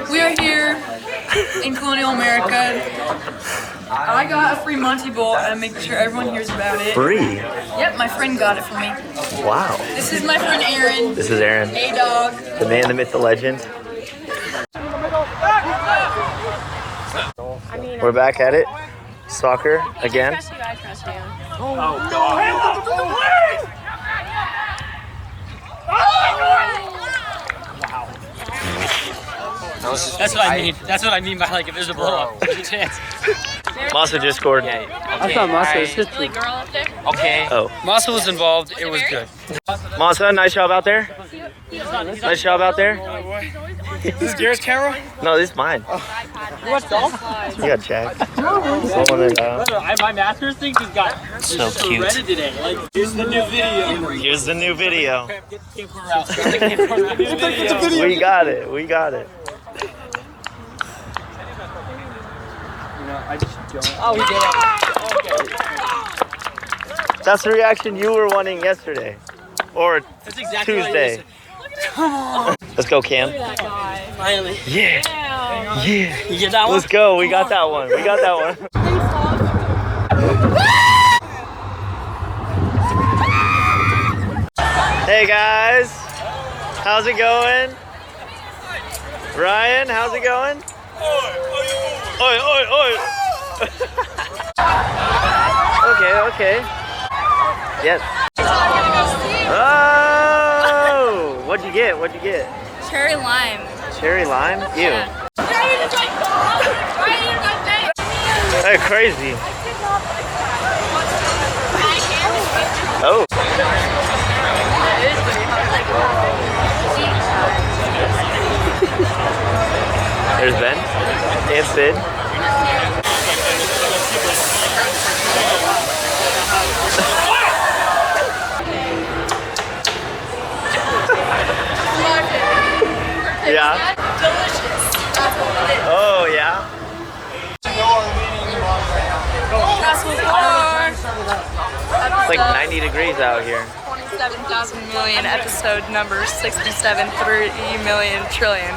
We are here in colonial America. I got a free Monty Bowl and I'm making sure everyone hears about it. Free? Yep, my friend got it for me. Wow. This is my friend Aaron. This is Aaron. A-Dog. The man, the myth, the legend. We're back at it. Soccer again. Oh, God. That's what I mean. That's what I mean by like if there's a blow up. There's a chance. Masa just scored. Okay. I thought Masa was his Really girl up there? Okay. Oh. Masa was involved. It was good. Masa, nice job out there. Nice job out there. Is this Garrett's camera? No, this is mine. You watch golf? You got Jack. Someone that, My master's thing just got so cute. shredded today. Like, here's the new video. Here's the new video. Get the camcorder out. Get the camcorder out. It's a video. We got it. We got it. Oh, we did it. Okay. That's the reaction you were wanting yesterday. Or That's exactly Tuesday. Let's go, Cam. Finally. Yeah. Yeah. You get that one? Let's go. We got that one. We got that one. Hey guys. How's it going? Ryan, how's it going? Oi, oi, oi. Okay. Yes. Oh! What'd you get? Cherry lime. Cherry lime? Ew. Yeah. That's crazy. Oh. There's Ben and Sid. Yeah. Delicious. That's what it is. Oh, yeah. It's like 90 degrees out here. 27,000 million, episode number 67, 3 million trillion.